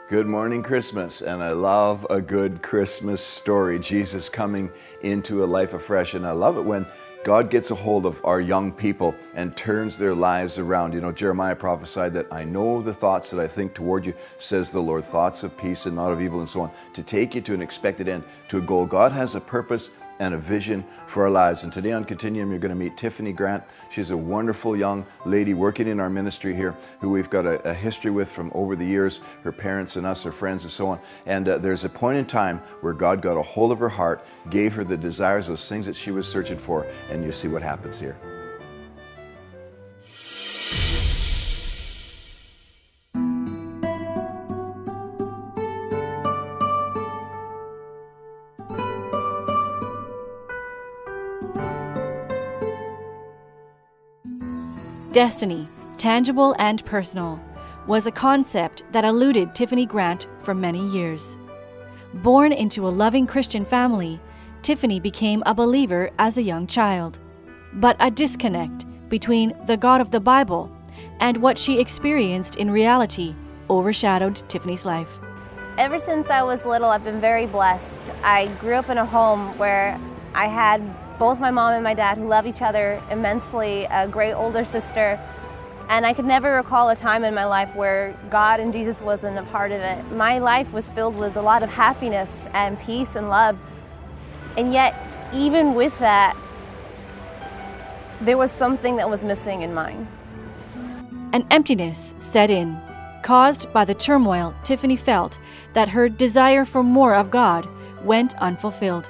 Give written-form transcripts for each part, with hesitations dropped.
Good morning, Christmas, and I love a good Christmas story. Jesus coming into a life afresh, and I love it when God gets a hold of our young people and turns their lives around. You know, Jeremiah prophesied that I know the thoughts that I think toward you, says the Lord, thoughts of peace and not of evil, and so on, to take you to an expected end, to a goal. God has a purpose and a vision for our lives. And today on Continuum, you're going to meet Tiffany Grant. She's a wonderful young lady working in our ministry here who we've got a history with from over the years, her parents and us, her friends and so on. And there's a point in time where God got a hold of her heart, gave her the desires, those things that she was searching for, and you see what happens here. Destiny, tangible and personal, was a concept that eluded Tiffany Grant for many years. Born into a loving Christian family, Tiffany became a believer as a young child. But a disconnect between the God of the Bible and what she experienced in reality overshadowed Tiffany's life. Ever since I was little, I've been very blessed. I grew up in a home where I had both my mom and my dad who love each other immensely, a great older sister, and I could never recall a time in my life where God and Jesus wasn't a part of it. My life was filled with a lot of happiness and peace and love, and yet even with that, there was something that was missing in mine. An emptiness set in, caused by the turmoil Tiffany felt that her desire for more of God went unfulfilled.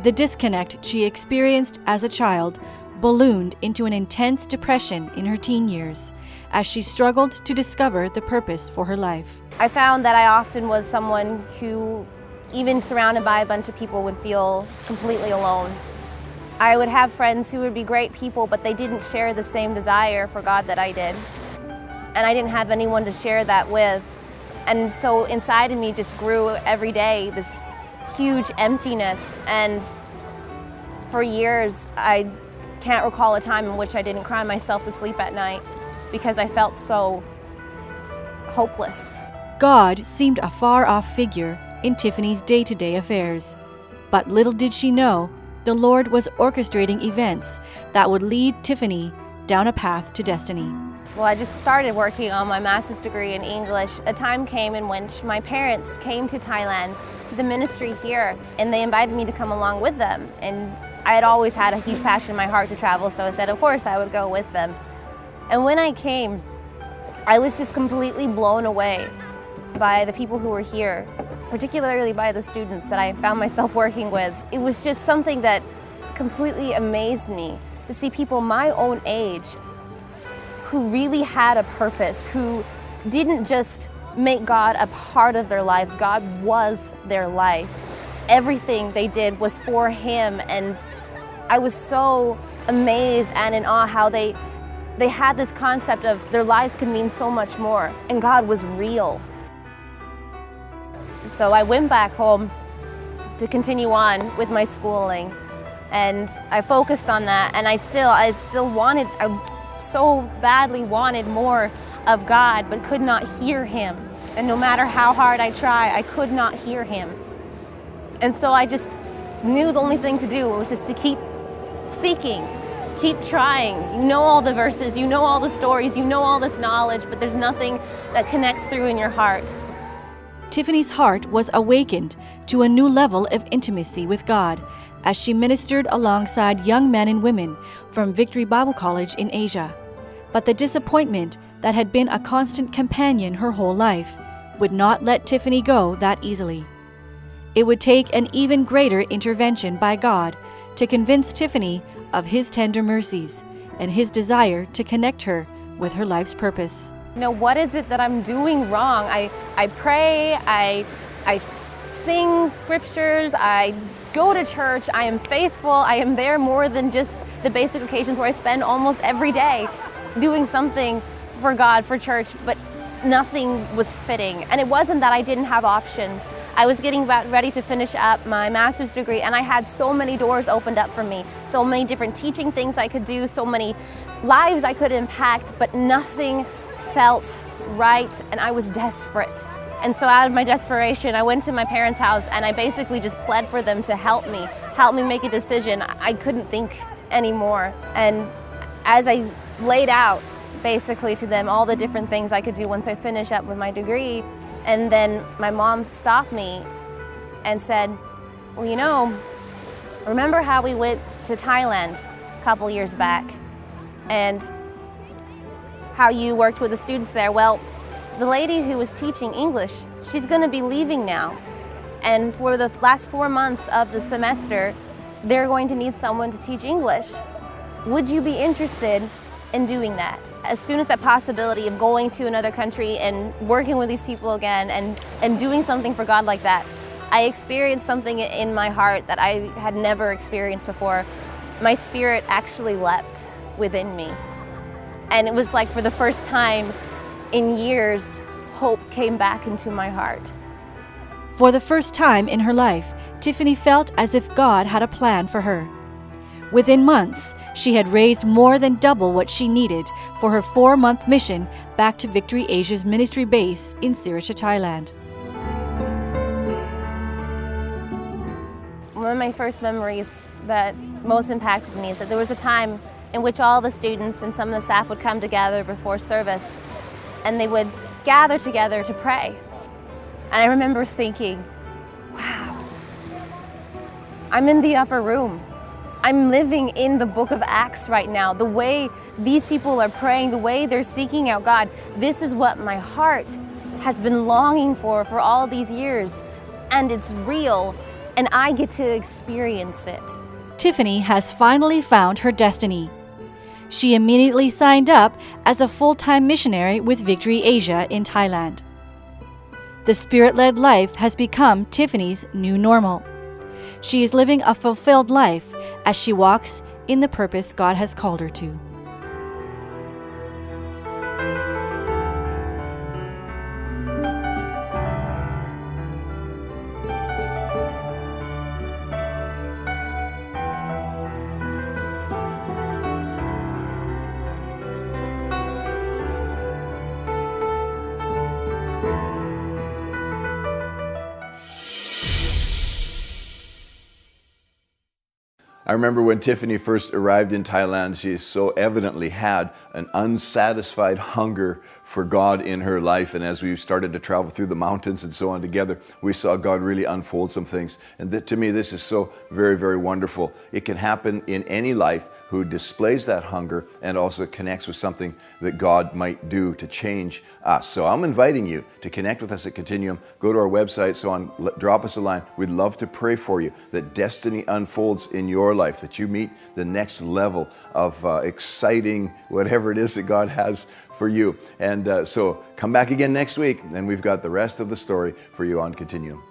The disconnect she experienced as a child ballooned into an intense depression in her teen years as she struggled to discover the purpose for her life. I found that I often was someone who, even surrounded by a bunch of people, would feel completely alone. I would have friends who would be great people, but they didn't share the same desire for God that I did. And I didn't have anyone to share that with. And so inside of me just grew every day this huge emptiness, and for years I can't recall a time in which I didn't cry myself to sleep at night because I felt so hopeless. God seemed a far-off figure in Tiffany's day-to-day affairs, but little did she know the Lord was orchestrating events that would lead Tiffany down a path to destiny. Well, I just started working on my master's degree in English. A time came in which my parents came to Thailand to the ministry here, and they invited me to come along with them. And I had always had a huge passion in my heart to travel, so I said, of course, I would go with them. And when I came, I was just completely blown away by the people who were here, particularly by the students that I found myself working with. It was just something that completely amazed me to see people my own age who really had a purpose, who didn't just make God a part of their lives. God was their life. Everything they did was for Him, and I was so amazed and in awe how they had this concept of their lives could mean so much more, and God was real. So I went back home to continue on with my schooling, and I focused on that, and I so badly wanted more of God, but could not hear Him. And no matter how hard I tried, I could not hear Him. And so I just knew the only thing to do was just to keep seeking, keep trying. You know all the verses, you know all the stories, you know all this knowledge, but there's nothing that connects through in your heart. Tiffany's heart was awakened to a new level of intimacy with God as she ministered alongside young men and women from Victory Bible College in Asia. But the disappointment that had been a constant companion her whole life would not let Tiffany go that easily. It would take an even greater intervention by God to convince Tiffany of His tender mercies and His desire to connect her with her life's purpose. You know, what is it that I'm doing wrong? I pray, I sing scriptures, I go to church, I am faithful, I am there more than just the basic occasions where I spend almost every day doing something for God, for church, but nothing was fitting. And it wasn't that I didn't have options. I was getting ready to finish up my master's degree, and I had so many doors opened up for me, so many different teaching things I could do, so many lives I could impact, but nothing felt right, and I was desperate. And so out of my desperation, I went to my parents' house and I basically just pled for them to help me make a decision. I couldn't think anymore. And as I laid out basically to them all the different things I could do once I finish up with my degree, and then my mom stopped me and said, well, you know, remember how we went to Thailand a couple years back and how you worked with the students there? Well, the lady who was teaching English, she's going to be leaving now. And for the last 4 months of the semester, they're going to need someone to teach English. Would you be interested in doing that? As soon as that possibility of going to another country and working with these people again and doing something for God like that, I experienced something in my heart that I had never experienced before. My spirit actually leapt within me. And it was like for the first time in years, hope came back into my heart. For the first time in her life, Tiffany felt as if God had a plan for her. Within months, she had raised more than double what she needed for her 4-month mission back to Victory Asia's ministry base in Sriracha, Thailand. One of my first memories that most impacted me is that there was a time in which all the students and some of the staff would come together before service and they would gather together to pray. And I remember thinking, wow, I'm in the upper room. I'm living in the book of Acts right now. The way these people are praying, the way they're seeking out God, this is what my heart has been longing for all these years. And it's real, and I get to experience it. Tiffany has finally found her destiny. She immediately signed up as a full-time missionary with Victory Asia in Thailand. The Spirit-led life has become Tiffany's new normal. She is living a fulfilled life as she walks in the purpose God has called her to. I remember when Tiffany first arrived in Thailand, she so evidently had an unsatisfied hunger for God in her life. And as we started to travel through the mountains and so on together, we saw God really unfold some things. And to me, this is so very, very wonderful. It can happen in any life who displays that hunger and also connects with something that God might do to change us. So I'm inviting you to connect with us at Continuum. Go to our website, so on, drop us a line. We'd love to pray for you that destiny unfolds in your life, that you meet the next level of exciting whatever it is that God has for you. And so come back again next week, and we've got the rest of the story for you on Continuum.